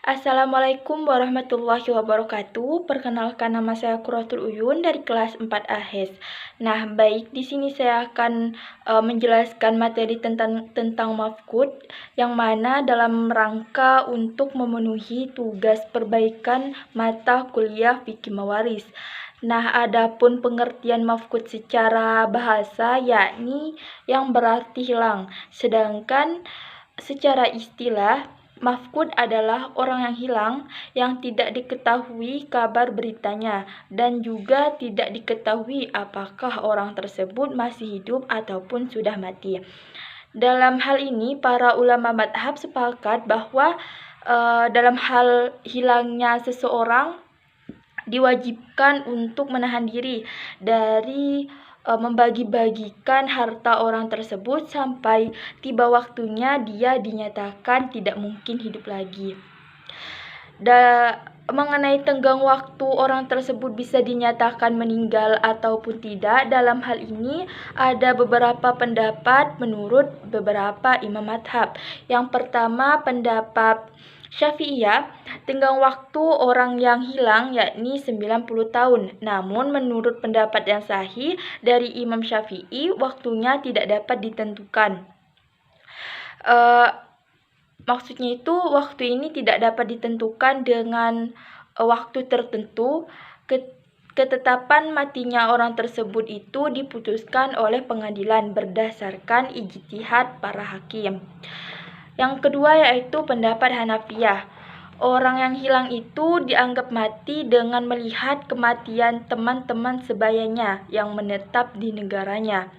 Assalamualaikum warahmatullahi wabarakatuh. Perkenalkan, nama saya Quratul Uyun dari kelas 4 AHES. Nah, baik, di sini saya akan menjelaskan materi tentang mafkud, yang mana dalam rangka untuk memenuhi tugas perbaikan mata kuliah fikih mawaris. Nah, adapun pengertian mafkud secara bahasa yakni yang berarti hilang. Sedangkan secara istilah, mafkud adalah orang yang hilang yang tidak diketahui kabar beritanya dan juga tidak diketahui apakah orang tersebut masih hidup ataupun sudah mati. Dalam hal ini, para ulama madhab sepakat bahwa dalam hal hilangnya seseorang diwajibkan untuk menahan diri dari membagi-bagikan harta orang tersebut sampai tiba waktunya dia dinyatakan tidak mungkin hidup lagi. Mengenai tenggang waktu orang tersebut bisa dinyatakan meninggal ataupun tidak, dalam hal ini ada beberapa pendapat menurut beberapa imam madhab. Yang pertama, pendapat Syafi'iyah, tenggang waktu orang yang hilang yakni 90 tahun. Namun menurut pendapat yang sahih dari Imam Syafi'i, waktunya tidak dapat ditentukan. Maksudnya itu waktu ini tidak dapat ditentukan dengan waktu tertentu. Ketetapan matinya orang tersebut itu diputuskan oleh pengadilan berdasarkan ijtihad para hakim. Yang kedua yaitu pendapat Hanafiyah. Orang yang hilang itu dianggap mati dengan melihat kematian teman-teman sebayanya yang menetap di negaranya.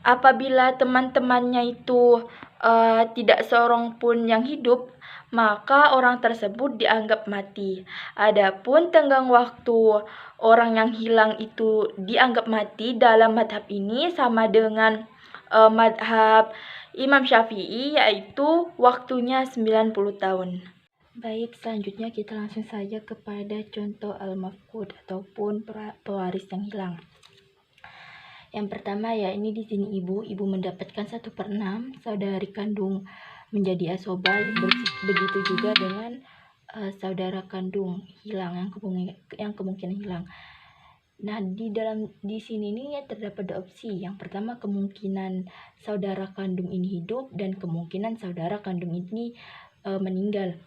Apabila teman-temannya itu tidak seorang pun yang hidup, maka orang tersebut dianggap mati. Adapun tenggang waktu orang yang hilang itu dianggap mati dalam madhab ini sama dengan madhab Imam Syafi'i, yaitu waktunya 90 tahun. Baik, selanjutnya kita langsung saja kepada contoh al-mafqud ataupun pewaris yang hilang. Yang pertama ya, ini di sini ibu mendapatkan 1/6, saudari kandung menjadi asobah, begitu juga dengan saudara kandung hilang yang kemungkinan hilang. Nah, di sini ini terdapat dua opsi. Yang pertama, kemungkinan saudara kandung ini hidup dan kemungkinan saudara kandung ini meninggal.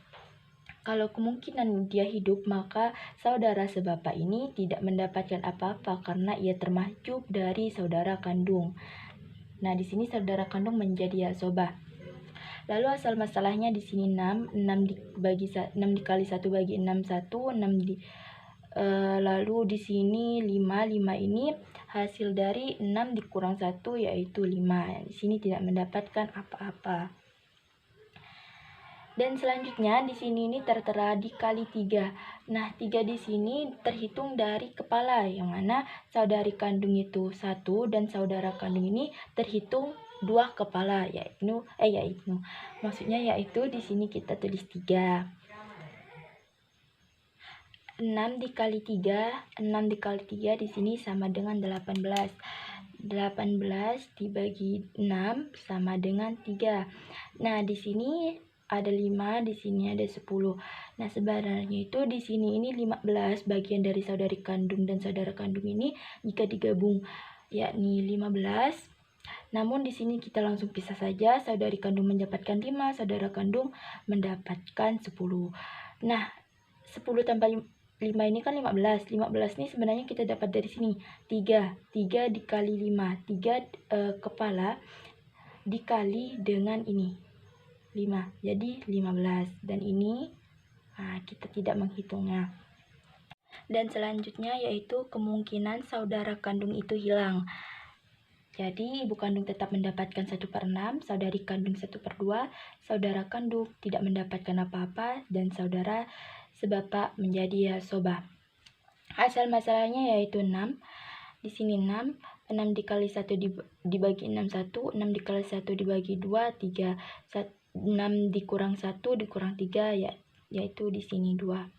Kalau kemungkinan dia hidup, maka saudara sebapa ini tidak mendapatkan apa-apa karena ia termasuk dari saudara kandung. Nah, di sini saudara kandung menjadi asobah. Lalu asal masalahnya di sini 6 dikali 1 bagi 6 lalu di sini 5 ini hasil dari 6 dikurang 1 yaitu 5. Di sini tidak mendapatkan apa-apa. Dan selanjutnya di sini ini tertera dikali 3. Nah, 3 di sini terhitung dari kepala, yang mana saudari kandung itu 1 dan saudara kandung ini terhitung 2 kepala, yaitu di sini kita tulis 3. 6 dikali 3 di sini sama dengan 18. 18 dibagi 6 sama dengan 3. Nah, di sini ada 5, di sini ada 10. Nah, sebenarnya itu di sini ini 15 bagian dari saudari kandung dan saudara kandung ini jika digabung yakni 15. Namun di sini kita langsung pisah saja, saudari kandung mendapatkan 5, saudara kandung mendapatkan 10. Nah, 10 tambah 5 ini kan 15. 15 ini sebenarnya kita dapat dari sini 3 dikali 5, 3 kepala dikali dengan ini 5, jadi 15. Dan ini kita tidak menghitungnya. Dan selanjutnya yaitu kemungkinan saudara kandung itu hilang. Jadi ibu kandung tetap mendapatkan 1/6, saudari kandung 1/2, saudara kandung tidak mendapatkan apa-apa, dan saudara sebapa menjadi asobah. Asal masalahnya yaitu 6. Di sini 6 dikali 1 dibagi 6 1, 6 dikali 1 dibagi 2 3, 6 dikurang 1 dikurang 3 yaitu di sini 2.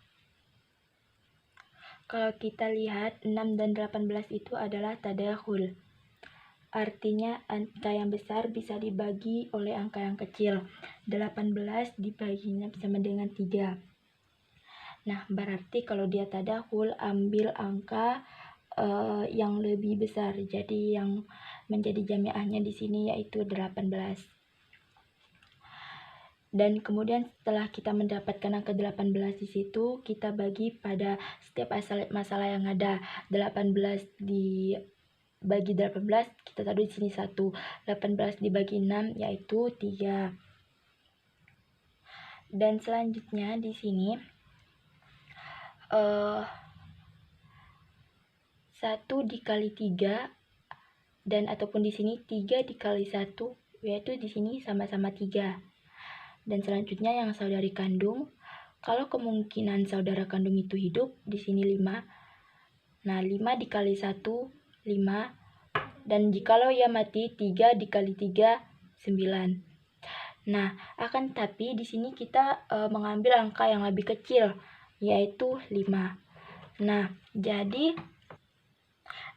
Kalau kita lihat 6 dan 18 itu adalah tadakhul. Artinya angka yang besar bisa dibagi oleh angka yang kecil. 18 dibagi 6 sama dengan 3. Nah, berarti kalau dia tadahul, ambil angka yang lebih besar. Jadi yang menjadi jamiahnya di sini yaitu 18. Dan kemudian setelah kita mendapatkan angka 18 di situ, kita bagi pada setiap masalah yang ada. 18 dibagi 18, kita taruh di sini 1. 18 dibagi 6 yaitu 3. Dan selanjutnya di sini 1 dikali 3 dan ataupun di sini 3 dikali 1 yaitu di sini sama-sama 3. Dan selanjutnya yang saudari kandung, kalau kemungkinan saudara kandung itu hidup, di sini 5. Nah, 5 dikali 1, 5. Dan jikalau ia mati, 3 dikali 3, 9. Nah, akan tapi di sini kita mengambil angka yang lebih kecil, yaitu 5. Nah, jadi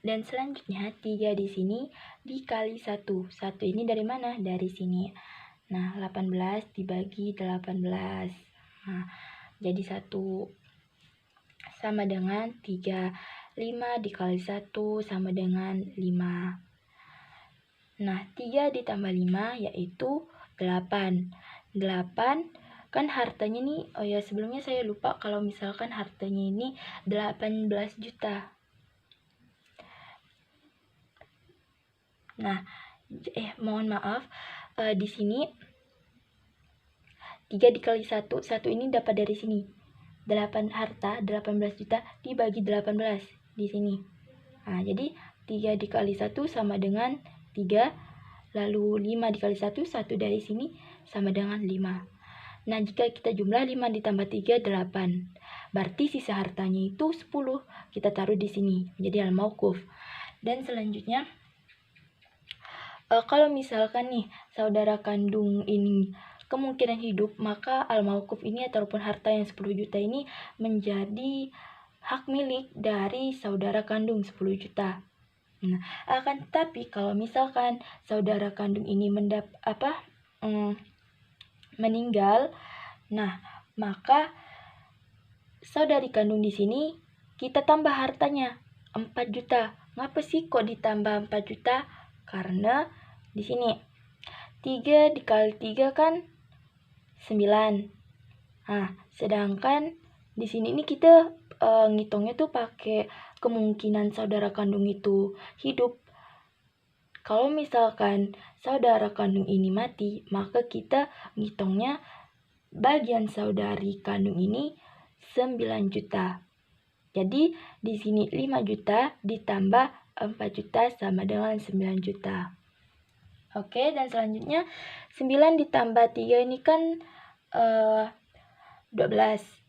dan selanjutnya 3 di sini dikali 1. 1 ini dari mana? Dari sini. Nah, 18 dibagi 18. Nah, jadi 1 sama dengan 3. 5 dikali 1 sama dengan 5. Nah, 3 ditambah 5 yaitu 8. 8 kan hartanya nih, oh ya sebelumnya saya lupa kalau misalkan hartanya ini 18 juta. Nah, mohon maaf, di sini 3 dikali 1, 1 ini dapat dari sini. 18 juta dibagi 18 di sini. Nah, jadi 3 dikali 1 sama dengan 3, lalu 5 dikali 1, 1 dari sini sama dengan 5. Nah, jika kita jumlah 5 ditambah 3, 8. Berarti sisa hartanya itu 10. Kita taruh di sini, menjadi al-mauquf. Dan selanjutnya, kalau misalkan nih, saudara kandung ini kemungkinan hidup, maka al-mauquf ini ataupun harta yang 10 juta ini menjadi hak milik dari saudara kandung 10 juta. Nah, akan tetapi kalau misalkan saudara kandung ini meninggal, nah maka saudari kandung di sini kita tambah hartanya 4 juta. Ngapa sih kok ditambah 4 juta? Karena di sini 3 dikali 3 kan 9. Nah, sedangkan di sini ini kita ngitungnya tuh pakai kemungkinan saudara kandung itu hidup. Kalau misalkan saudara kandung ini mati, maka kita ngitungnya bagian saudari kandung ini 9 juta. Jadi di sini 5 juta ditambah 4 juta sama dengan 9 juta. Oke, dan selanjutnya 9 ditambah 3 ini kan 12.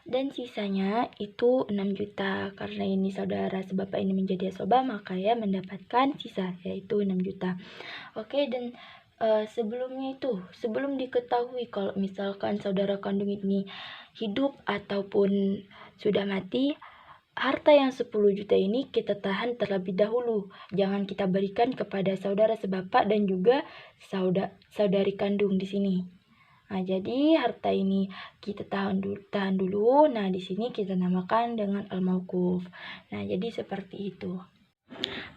Dan sisanya itu 6 juta. Karena ini saudara sebapak ini menjadi asobah, maka ya mendapatkan sisa yaitu 6 juta. Oke, dan sebelum diketahui kalau misalkan saudara kandung ini hidup ataupun sudah mati, harta yang 10 juta ini kita tahan terlebih dahulu. Jangan kita berikan kepada saudara sebapak dan juga saudari kandung di sini. Nah, jadi harta ini kita tahan dulu. Nah, di sini kita namakan dengan al-mauquf. Nah, jadi seperti itu.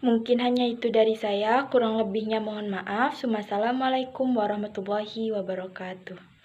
Mungkin hanya itu dari saya, kurang lebihnya mohon maaf. Wassalamualaikum warahmatullahi wabarakatuh.